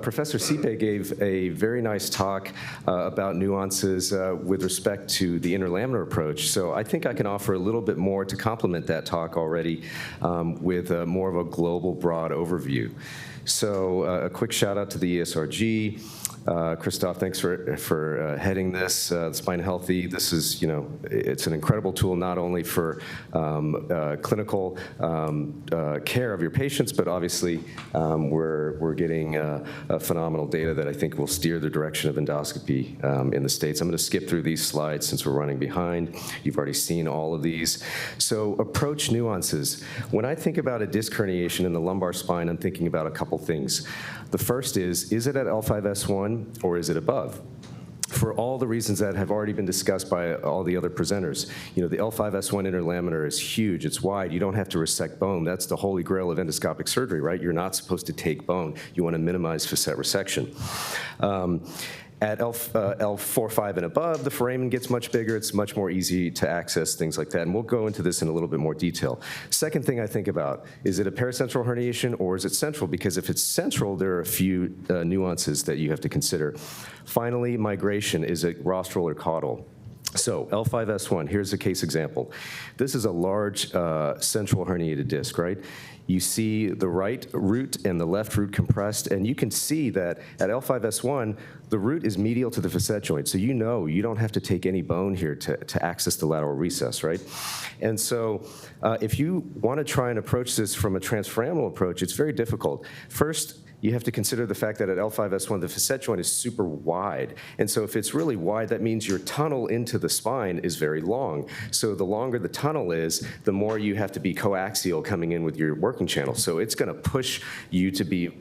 Professor Sipe gave a very nice talk about nuances with respect to the interlaminar approach. So I think I can offer a little bit more to complement that talk already with more of a global, broad overview. So a quick shout out to the ESRG. Christoph, thanks for heading this. Spine Healthy, this is, it's an incredible tool not only for clinical care of your patients, but obviously we're getting phenomenal data that I think will steer the direction of endoscopy in the States. I'm going to skip through these slides since we're running behind. You've already seen all of these. So approach nuances. When I think about a disc herniation in the lumbar spine, I'm thinking about a couple things. The first is it at L5S1 or is it above? For all the reasons that have already been discussed by all the other presenters. The L5S1 interlaminar is huge, it's wide, you don't have to resect bone. That's the holy grail of endoscopic surgery, right? You're not supposed to take bone. You want to minimize facet resection. At L4-5 and above, the foramen gets much bigger. It's much more easy to access, things like that. And we'll go into this in a little bit more detail. Second thing I think about, is it a paracentral herniation or is it central? Because if it's central, there are a few nuances that you have to consider. Finally, migration, is it rostral or caudal? So L5S1, here's a case example. This is a large central herniated disc, right? You see the right root and the left root compressed, and you can see that at L5S1, the root is medial to the facet joint, so you don't have to take any bone here to access the lateral recess, right? And so if you want to try and approach this from a transforaminal approach, it's very difficult. First, you have to consider the fact that at L5S1, the facet joint is super wide. And so if it's really wide, that means your tunnel into the spine is very long. So the longer the tunnel is, the more you have to be coaxial coming in with your working channel. So it's going to push you to be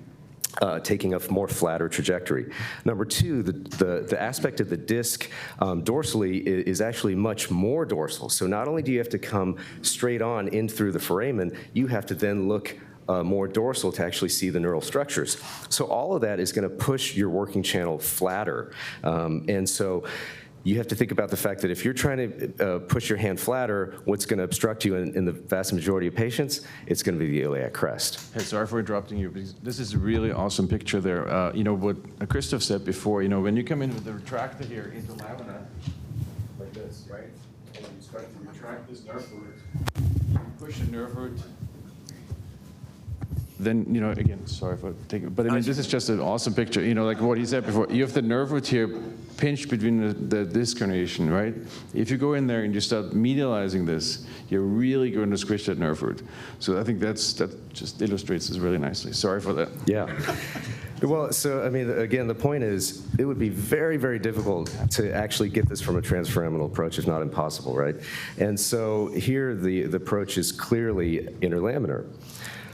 taking a more flatter trajectory. Number two, the aspect of the disc dorsally is actually much more dorsal. So not only do you have to come straight on in through the foramen, you have to then look more dorsal to actually see the neural structures. So all of that is going to push your working channel flatter. And so you have to think about the fact that if you're trying to push your hand flatter, what's going to obstruct you in the vast majority of patients, it's going to be the iliac crest. Hey, sorry for interrupting you, because this is a really awesome picture there. What Christoph said before, when you come in with the retractor here into lamina, like this, right? And you start to retract this nerve root, you push the nerve root, then, again, sorry for taking, but I mean, this is just an awesome picture, like what he said before. You have the nerve root here pinched between the disc herniation, right? If you go in there and you start medializing this, you're really going to squish that nerve root. So I think that just illustrates this really nicely. Sorry for that. Yeah. Well, so, I mean, again, the point is, it would be very, very difficult to actually get this from a transforaminal approach, if not impossible, right? And so here, the approach is clearly interlaminar.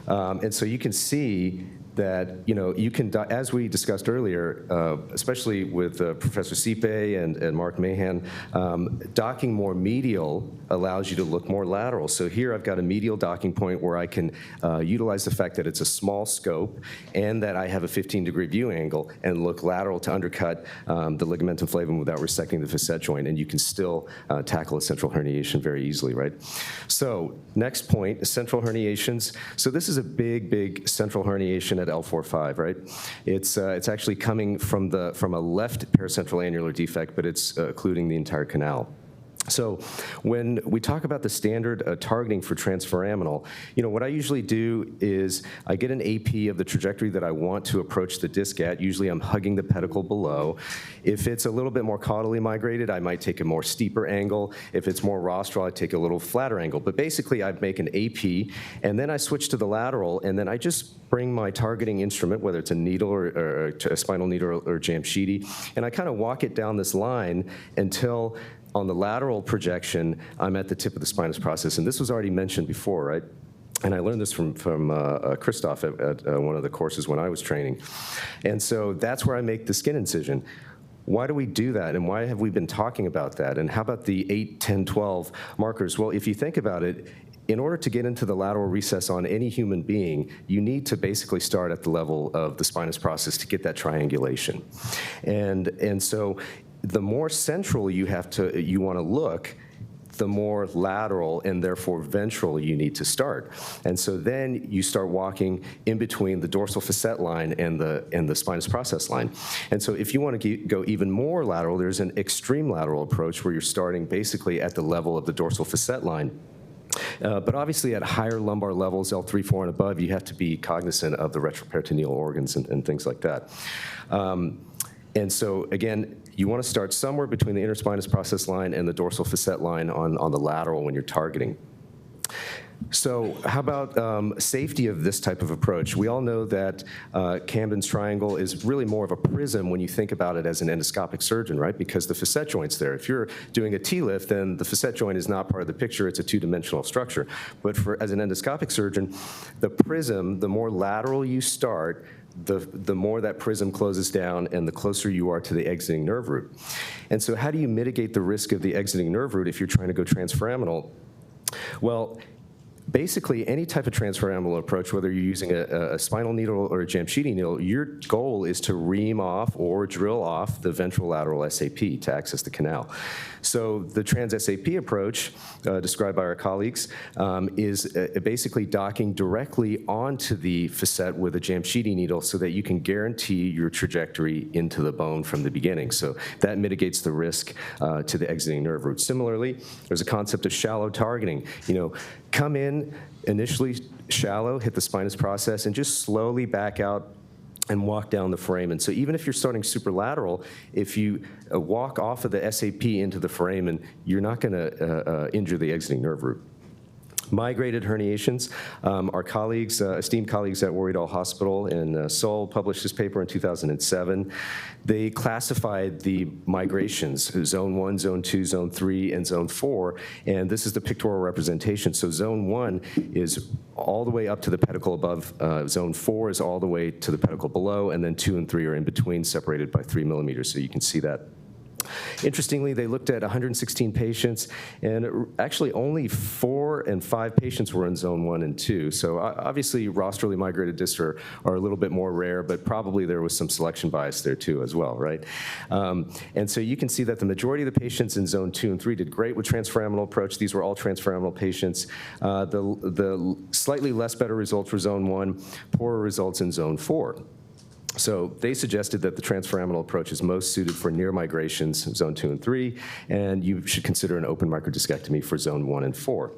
And so you can see that, you can, as we discussed earlier, especially with Professor Sipe and Mark Mahan, docking more medial allows you to look more lateral. So here I've got a medial docking point where I can utilize the fact that it's a small scope and that I have a 15-degree view angle and look lateral to undercut the ligamentum flavum without resecting the facet joint, and you can still tackle a central herniation very easily, right? So next point, central herniations. So this is a big, big central herniation at L4-5, right? It's actually coming from a left paracentral annular defect, but it's occluding the entire canal. So when we talk about the standard targeting for transforaminal, what I usually do is I get an AP of the trajectory that I want to approach the disc at. Usually I'm hugging the pedicle below. If it's a little bit more caudally migrated, I might take a more steeper angle. If it's more rostral, I take a little flatter angle. But basically I'd make an AP, and then I switch to the lateral, and then I just bring my targeting instrument, whether it's a needle or a spinal needle or Jamshidi, and I kind of walk it down this line until on the lateral projection, I'm at the tip of the spinous process. And this was already mentioned before, right? And I learned this from Christoph at one of the courses when I was training. And so that's where I make the skin incision. Why do we do that, and why have we been talking about that? And how about the 8, 10, 12 markers? Well, if you think about it, in order to get into the lateral recess on any human being, you need to basically start at the level of the spinous process to get that triangulation. And so the more central you want to look, the more lateral and therefore ventral you need to start. And so then you start walking in between the dorsal facet line and the spinous process line. And so if you want to go even more lateral, there's an extreme lateral approach where you're starting basically at the level of the dorsal facet line. But obviously at higher lumbar levels, L3, 4, and above, you have to be cognizant of the retroperitoneal organs and things like that. And so again, you want to start somewhere between the interspinous process line and the dorsal facet line on the lateral when you're targeting. So how about safety of this type of approach? We all know that Camden's triangle is really more of a prism when you think about it as an endoscopic surgeon, right? Because the facet joint's there. If you're doing a T-lift, then the facet joint is not part of the picture. It's a two-dimensional structure. But as an endoscopic surgeon, the prism, the more lateral you start, the more that prism closes down and the closer you are to the exiting nerve root. And so how do you mitigate the risk of the exiting nerve root if you're trying to go transforaminal? Well, basically, any type of transforaminal approach, whether you're using a spinal needle or a Jamshidi needle, your goal is to ream off or drill off the ventrolateral SAP to access the canal. So the trans-SAP approach, described by our colleagues, is basically docking directly onto the facet with a Jamshidi needle so that you can guarantee your trajectory into the bone from the beginning. So that mitigates the risk to the exiting nerve root. Similarly, there's a concept of shallow targeting. You know, come in initially shallow, hit the spinous process, and just slowly back out and walk down the foramen. And so even if you're starting super lateral, if you walk off of the SAP into the foramen, you're not going to injure the exiting nerve root. Migrated herniations. Our colleagues, esteemed colleagues at Warriedal Hospital in Seoul published this paper in 2007. They classified the migrations, zone 1, zone 2, zone 3, and zone 4, and this is the pictorial representation. So zone 1 is all the way up to the pedicle above, zone 4 is all the way to the pedicle below, and then 2 and 3 are in between, separated by 3 millimeters, so you can see that. Interestingly, they looked at 116 patients, and actually only 4 and 5 patients were in zone 1 and 2. So obviously, rostrally migrated discs are a little bit more rare, but probably there was some selection bias there too as well, right? And so you can see that the majority of the patients in zone 2 and 3 did great with transforaminal approach. These were all transforaminal patients. The slightly less better results for zone 1, poorer results in zone 4. So they suggested that the transforaminal approach is most suited for near migrations, zone 2 and 3, and you should consider an open microdiscectomy for zone 1 and 4.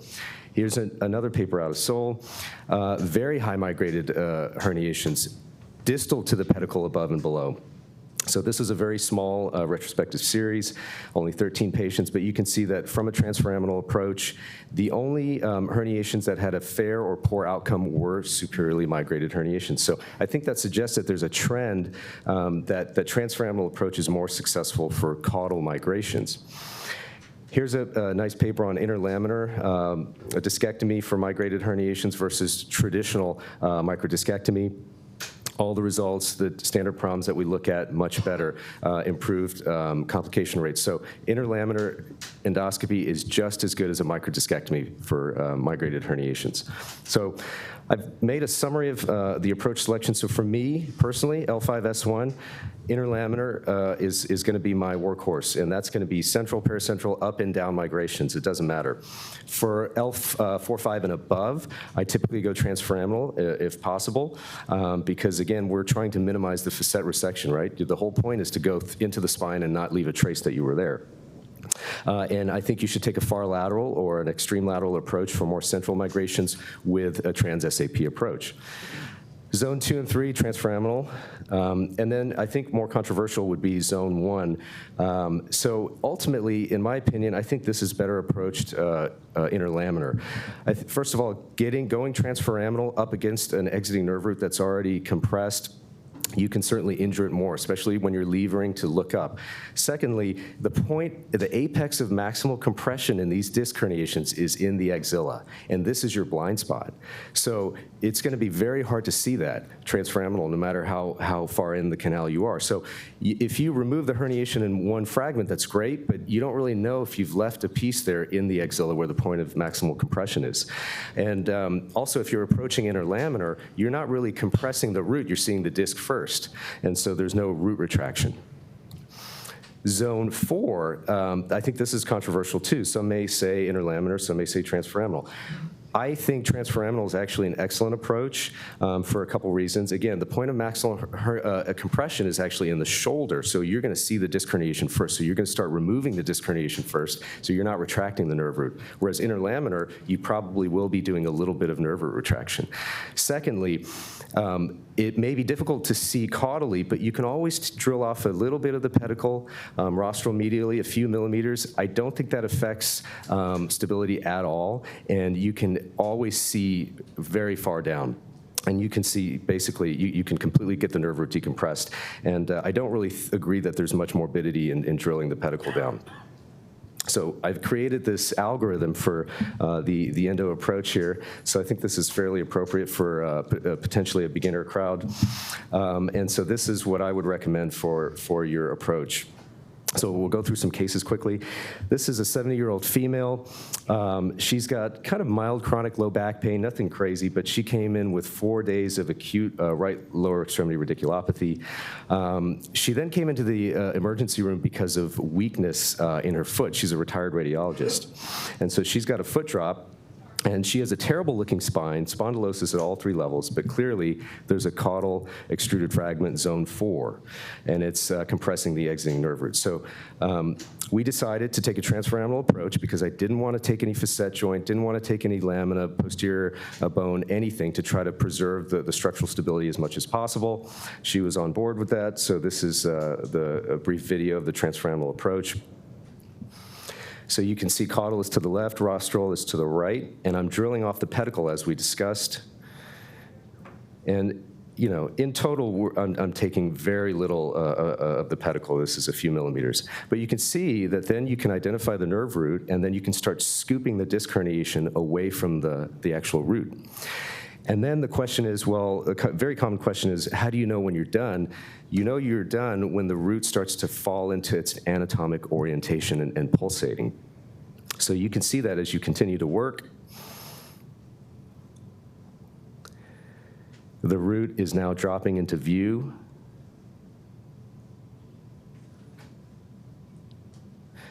Here's another paper out of Seoul. Very high migrated herniations, distal to the pedicle above and below. So this is a very small retrospective series, only 13 patients, but you can see that from a transforaminal approach, the only herniations that had a fair or poor outcome were superiorly migrated herniations. So I think that suggests that there's a trend that transforaminal approach is more successful for caudal migrations. Here's a nice paper on interlaminar discectomy for migrated herniations versus traditional microdiscectomy. All the results, the standard problems that we look at, much better, improved complication rates. So interlaminar endoscopy is just as good as a microdiscectomy for migrated herniations. So I've made a summary of the approach selection. So for me, personally, L5-S1, interlaminar is going to be my workhorse, and that's going to be central, paracentral, up and down migrations. It doesn't matter. For L4-5 and above, I typically go transforaminal if possible, because again, we're trying to minimize the facet resection, right? The whole point is to go into the spine and not leave a trace that you were there. And I think you should take a far lateral or an extreme lateral approach for more central migrations with a trans-SAP approach. Zone 2 and 3, transforaminal. And then I think more controversial would be zone 1. So ultimately, in my opinion, I think this is better approached interlaminar. First of all, going transforaminal up against an exiting nerve root that's already compressed, you can certainly injure it more, especially when you're levering to look up. Secondly, the apex of maximal compression in these disc herniations is in the axilla, and this is your blind spot. So it's going to be very hard to see that transforaminal, no matter how far in the canal you are. So if you remove the herniation in one fragment, that's great, but you don't really know if you've left a piece there in the axilla where the point of maximal compression is. And also, if you're approaching interlaminar, you're not really compressing the root, you're seeing the disc first. And so there's no root retraction. Zone 4, I think this is controversial too. Some may say interlaminar, some may say transforaminal. I think transforaminal is actually an excellent approach for a couple reasons. Again, the point of maximal compression is actually in the shoulder, so you're going to see the disc herniation first. So you're going to start removing the disc herniation first, so you're not retracting the nerve root. Whereas interlaminar, you probably will be doing a little bit of nerve root retraction. Secondly, it may be difficult to see caudally, but you can always drill off a little bit of the pedicle, rostral medially, a few millimeters. I don't think that affects stability at all, and you can always see very far down. And you can see, basically, you can completely get the nerve root decompressed. And I don't really agree that there's much morbidity in drilling the pedicle down. So I've created this algorithm for the endo approach here. So I think this is fairly appropriate for potentially a beginner crowd. And so this is what I would recommend for your approach. So we'll go through some cases quickly. This is a 70-year-old female. She's got kind of mild chronic low back pain, nothing crazy, but she came in with 4 days of acute right lower extremity radiculopathy. She then came into the emergency room because of weakness in her foot. She's a retired radiologist. And so she's got a foot drop. And she has a terrible looking spine, spondylosis at all 3 levels, but clearly there's a caudal extruded fragment zone 4, and it's compressing the exiting nerve root. So we decided to take a transforaminal approach because I didn't want to take any facet joint, didn't want to take any lamina, posterior bone, anything to try to preserve the structural stability as much as possible. She was on board with that, so this is a brief video of the transforaminal approach. So you can see caudal is to the left, rostral is to the right, and I'm drilling off the pedicle as we discussed. And you know, in total, I'm taking very little of the pedicle. This is a few millimeters. But you can see that then you can identify the nerve root, and then you can start scooping the disc herniation away from the actual root. And then the question is, well, a very common question is, how do you know when you're done? You know you're done when the root starts to fall into its anatomic orientation and pulsating. So you can see that as you continue to work. The root is now dropping into view.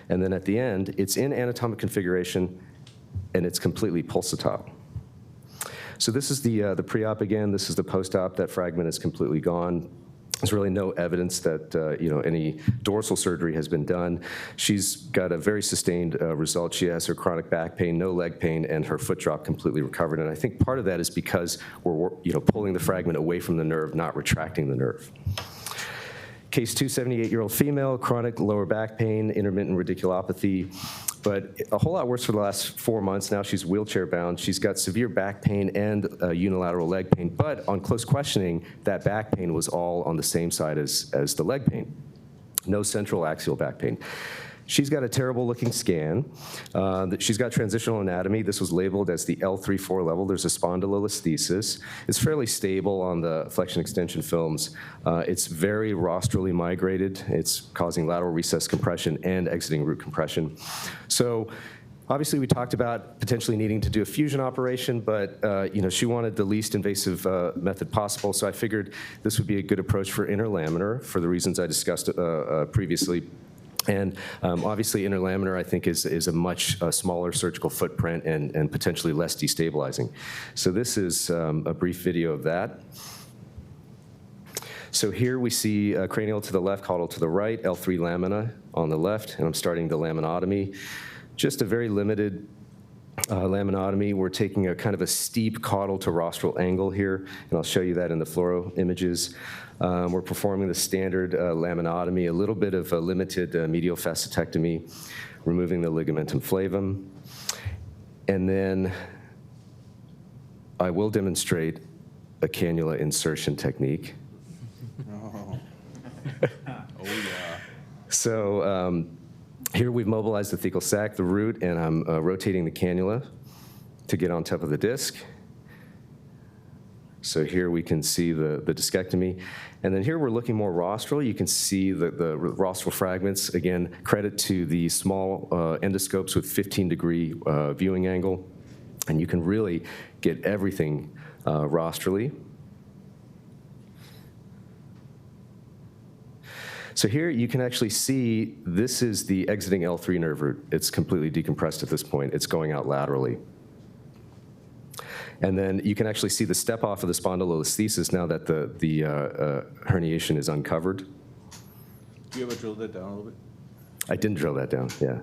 And then at the end, it's in anatomic configuration, and it's completely pulsatile. So this is the pre-op again. This is the post-op. That fragment is completely gone. There's really no evidence that you know, any dorsal surgery has been done. She's got a very sustained result. She has her chronic back pain, no leg pain, and her foot drop completely recovered. And I think part of that is because we're pulling the fragment away from the nerve, not retracting the nerve. Case 2, 78-year-old female, chronic lower back pain, intermittent radiculopathy, but a whole lot worse for the last 4 months. Now she's wheelchair bound. She's got severe back pain and unilateral leg pain, but on close questioning, that back pain was all on the same side as the leg pain. No central axial back pain. She's got a terrible looking scan. She's got transitional anatomy. This was labeled as the L3-4 level. There's a spondylolisthesis. It's fairly stable on the flexion extension films. It's very rostrally migrated. It's causing lateral recess compression and exiting root compression. So obviously we talked about potentially needing to do a fusion operation, but she wanted the least invasive method possible, so I figured this would be a good approach for interlaminar for the reasons I discussed previously. And obviously interlaminar, I think, is a much smaller surgical footprint and potentially less destabilizing. So this is a brief video of that. So here we see cranial to the left, caudal to the right, L3 lamina on the left, and I'm starting the laminotomy. Just a very limited laminotomy. We're taking a kind of a steep caudal to rostral angle here, and I'll show you that in the fluoro images. We're performing the standard laminotomy, a little bit of a limited medial facetectomy, removing the ligamentum flavum. And then I will demonstrate a cannula insertion technique. Oh, yeah. So here we've mobilized the thecal sac, the root, and I'm rotating the cannula to get on top of the disc. So here we can see the discectomy. And then here we're looking more rostral. You can see the rostral fragments. Again, credit to the small endoscopes with 15-degree viewing angle. And you can really get everything rostrally. So here you can actually see this is the exiting L3 nerve root. It's completely decompressed at this point. It's going out laterally. And then you can actually see the step off of the spondylolisthesis now that the herniation is uncovered. Do you ever drill that down a little bit? I didn't drill that down, yeah.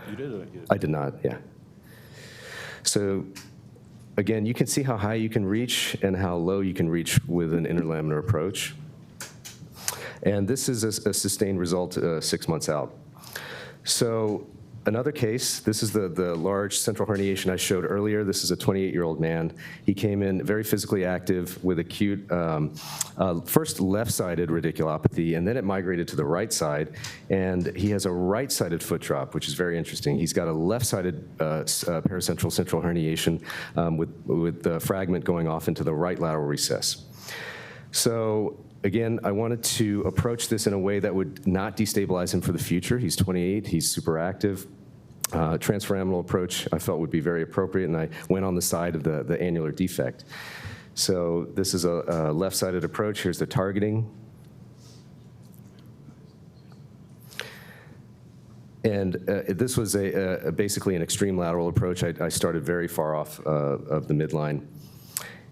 You did, or you did? I did not, yeah. So again, you can see how high you can reach and how low you can reach with an interlaminar approach. And this is a sustained result 6 months out. So another case, this is the large central herniation I showed earlier. This is a 28-year-old man. He came in very physically active with acute, first left-sided radiculopathy, and then it migrated to the right side. And he has a right-sided foot drop, which is very interesting. He's got a left-sided paracentral central herniation with the fragment going off into the right lateral recess. So again, I wanted to approach this in a way that would not destabilize him for the future. He's 28, he's super active. Transforaminal approach I felt would be very appropriate, and I went on the side of the annular defect. So this is a left-sided approach. Here's the targeting. And this was basically an extreme lateral approach. I started very far off of the midline.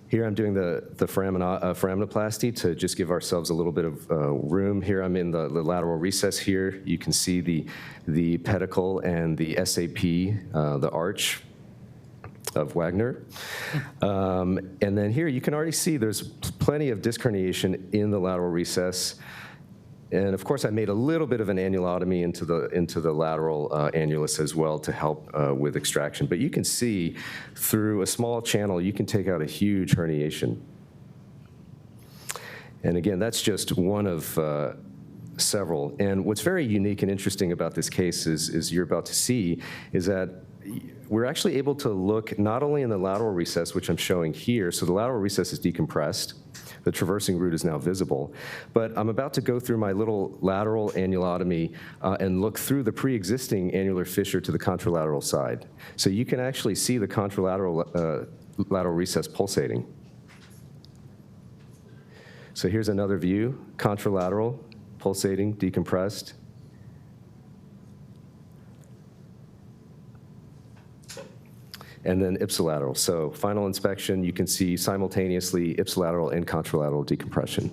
Here I'm doing the foraminoplasty to just give ourselves a little bit of room. Here I'm in the lateral recess here. You can see the pedicle and the SAP, the arch of Wagner. And then here you can already see there's plenty of disc herniation in the lateral recess. And of course, I made a little bit of an annulotomy into the lateral annulus as well to help with extraction. But you can see through a small channel, you can take out a huge herniation. And again, that's just one of several. And what's very unique and interesting about this case is you're about to see is that we're actually able to look not only in the lateral recess, which I'm showing here, so the lateral recess is decompressed, the traversing root is now visible, but I'm about to go through my little lateral annulotomy and look through the pre-existing annular fissure to the contralateral side. So you can actually see the contralateral lateral recess pulsating. So here's another view, contralateral, pulsating, decompressed. And then ipsilateral. So final inspection, you can see simultaneously ipsilateral and contralateral decompression.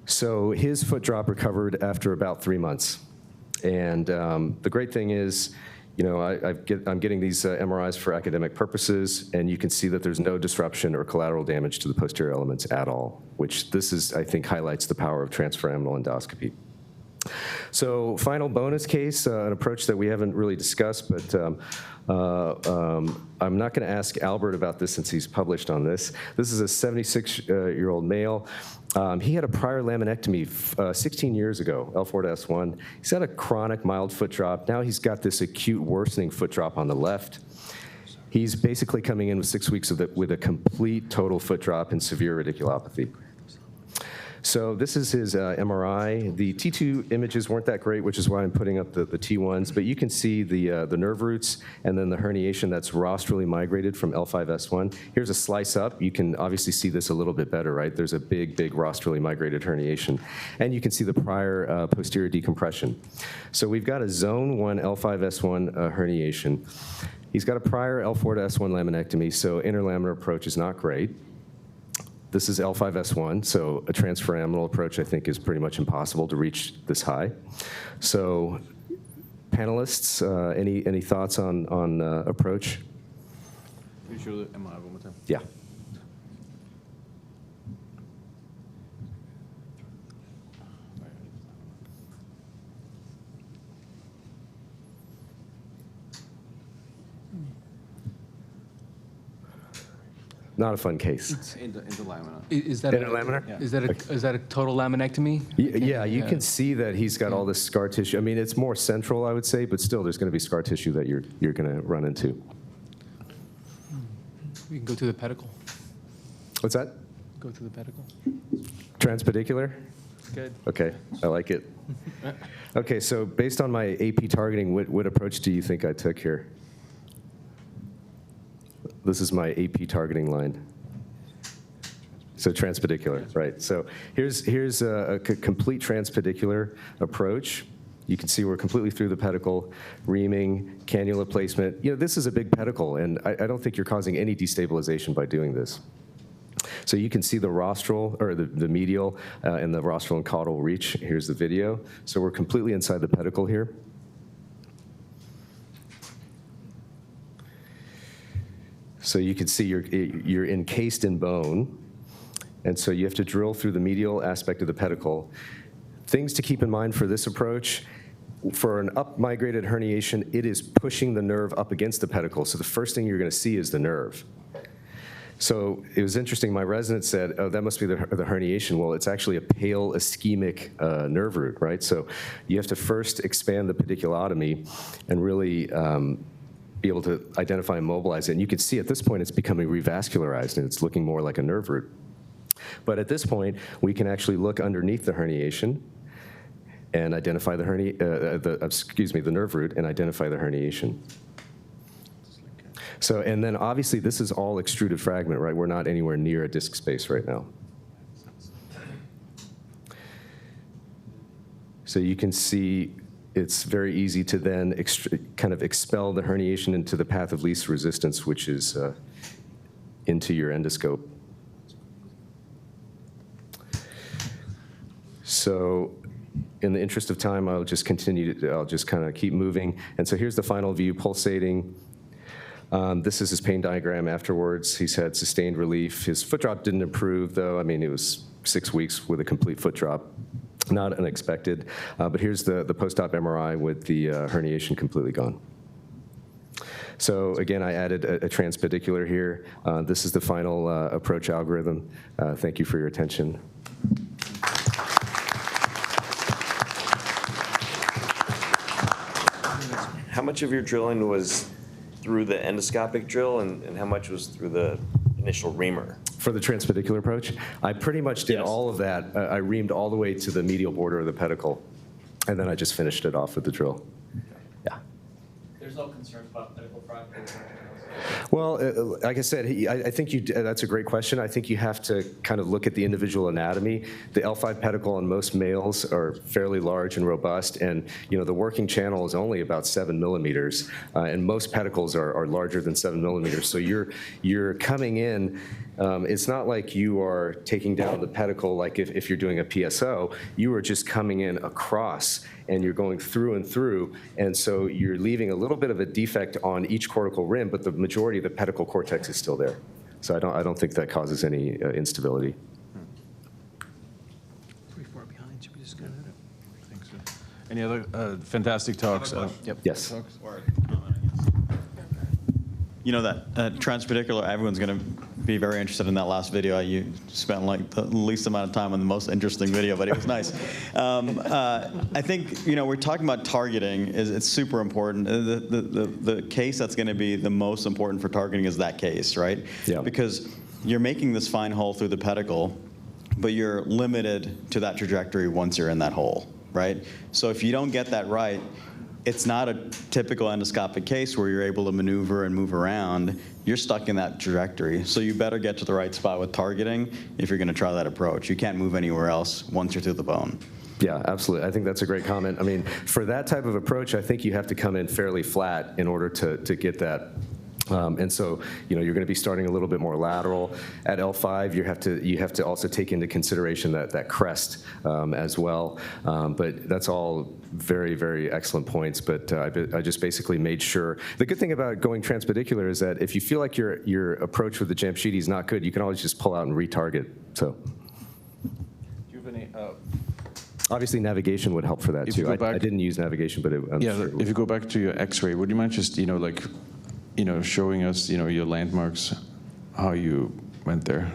So his foot drop recovered after about 3 months. And the great thing is, you know, I'm getting these MRIs for academic purposes, and you can see that there's no disruption or collateral damage to the posterior elements at all, which this is, I think, highlights the power of transforaminal endoscopy. So final bonus case, an approach that we haven't really discussed, but I'm not going to ask Albert about this since he's published on this. This is a 76-year-old male. He had a prior laminectomy 16 years ago, L4 to S1. He's had a chronic mild foot drop. Now he's got this acute worsening foot drop on the left. He's basically coming in with 6 weeks with a complete total foot drop and severe radiculopathy. So this is his MRI. The T2 images weren't that great, which is why I'm putting up the T1s, but you can see the nerve roots and then the herniation that's rostrally migrated from L5S1. Here's a slice up. You can obviously see this a little bit better, right? There's a big rostrally migrated herniation. And you can see the prior posterior decompression. So we've got a zone 1 L5S1 herniation. He's got a prior L4 to S1 laminectomy, so interlaminar approach is not great. This is L5S1, so a transforaminal approach I think is pretty much impossible to reach this high. So panelists, any thoughts on approach? Can you show the MRI one more time? Yeah. Not a fun case. Interlaminar. Is that Interlaminar? is that a total laminectomy? Yeah, you can see that he's got all this scar tissue. I mean, it's more central, I would say, but still there's going to be scar tissue that you're going to run into. We can go to the pedicle. What's that? Go to the pedicle. Transpedicular? Good. Okay, I like it. Okay, so based on my AP targeting, what approach do you think I took here? This is my AP targeting line. So transpedicular, right. So here's a complete transpedicular approach. You can see we're completely through the pedicle, reaming, cannula placement. You know, this is a big pedicle, and I don't think you're causing any destabilization by doing this. So you can see the rostral, or the medial, and the rostral and caudal reach. Here's the video. So we're completely inside the pedicle here. So you can see you're encased in bone, and so you have to drill through the medial aspect of the pedicle. Things to keep in mind for this approach: for an up-migrated herniation, it is pushing the nerve up against the pedicle, so the first thing you're going to see is the nerve. So it was interesting, my resident said, oh, that must be the herniation. Well, it's actually a pale ischemic nerve root, right? So you have to first expand the pediculotomy and really be able to identify and mobilize it. And you can see at this point it's becoming revascularized and it's looking more like a nerve root. But at this point, we can actually look underneath the herniation and identify the the nerve root and identify the herniation. So, and then obviously this is all extruded fragment, right? We're not anywhere near a disc space right now. So you can see it's very easy to then kind of expel the herniation into the path of least resistance, which is into your endoscope. So in the interest of time, I'll just I'll just kind of keep moving. And so here's the final view, pulsating. This is his pain diagram afterwards. He's had sustained relief. His foot drop didn't improve, though. I mean, it was 6 weeks with a complete foot drop. Not unexpected. But here's the post-op MRI with the herniation completely gone. So again, I added a transpedicular here. This is the final approach algorithm. Thank you for your attention. How much of your drilling was through the endoscopic drill, and how much was through the initial reamer? For the transpedicular approach, I pretty much did Yes. all of that. I reamed all the way to the medial border of the pedicle, and then I just finished it off with the drill. Yeah. There's no concerns about pedicle fracture? Well, like I said, I think that's a great question. I think you have to kind of look at the individual anatomy. The L5 pedicle on most males are fairly large and robust, and you know the working channel is only about 7 millimeters, and most pedicles are larger than 7 millimeters. So you're coming in. It's not like you are taking down the pedicle like if you're doing a PSO. You are just coming in across, and you're going through and through, and so you're leaving a little bit of a defect on each cortical rim, but the majority of the pedicle cortex is still there. So I don't think that causes any instability. Pretty far behind. Should we just go ahead? I think so. Any other fantastic talks? Yep. Yes. Talks? Or a comment, I guess. You know that transpedicular, everyone's going to be very interested in that last video. You spent like the least amount of time on the most interesting video, but it was nice. I think, you know, we're talking about targeting. It's super important. The case that's going to be the most important for targeting is that case, right? Yeah. Because you're making this fine hole through the pedicle, but you're limited to that trajectory once you're in that hole, right? So if you don't get that right, it's not a typical endoscopic case where you're able to maneuver and move around. You're stuck in that trajectory. So you better get to the right spot with targeting if you're going to try that approach. You can't move anywhere else once you're through the bone. Yeah, absolutely. I think that's a great comment. I mean, for that type of approach, I think you have to come in fairly flat in order to get that. And so, you know, you're going to be starting a little bit more lateral. At L5, you have to also take into consideration that crest as well. But that's all very, very excellent points. But I just basically made sure. The good thing about going transpedicular is that if you feel like your approach with the Jamshidi is not good, you can always just pull out and retarget. So. Do you have any? Obviously, navigation would help for that If you too. go back- I didn't use navigation, but I'm Yeah, sure it if you go back to your X-ray, would you mind just, you know, like, you know, showing us, you know, your landmarks, how you went there?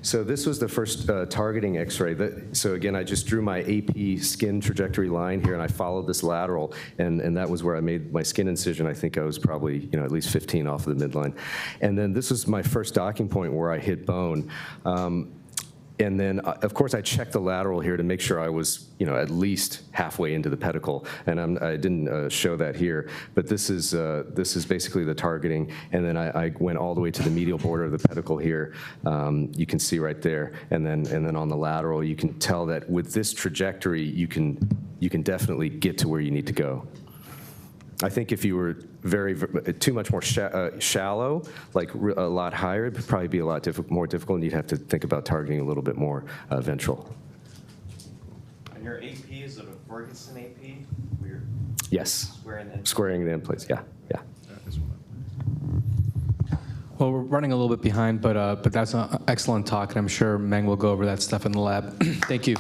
So this was the first targeting X-ray. So again, I just drew my AP skin trajectory line here, and I followed this lateral, and that was where I made my skin incision. I think I was probably, you know, at least 15 off of the midline. And then this was my first docking point where I hit bone. And then, of course, I checked the lateral here to make sure I was, at least halfway into the pedicle. And I didn't show that here, but this is basically the targeting. And then I went all the way to the medial border of the pedicle here. You can see right there. And then on the lateral, you can tell that with this trajectory, you can definitely get to where you need to go. I think if you were too much more shallow, like a lot higher, it would probably be a lot more difficult, and you'd have to think about targeting a little bit more ventral. And your AP, is it a Ferguson AP? We're Yes. Squaring the end plates, yeah. Well, we're running a little bit behind, but that's an excellent talk, and I'm sure Meng will go over that stuff in the lab. Thank you.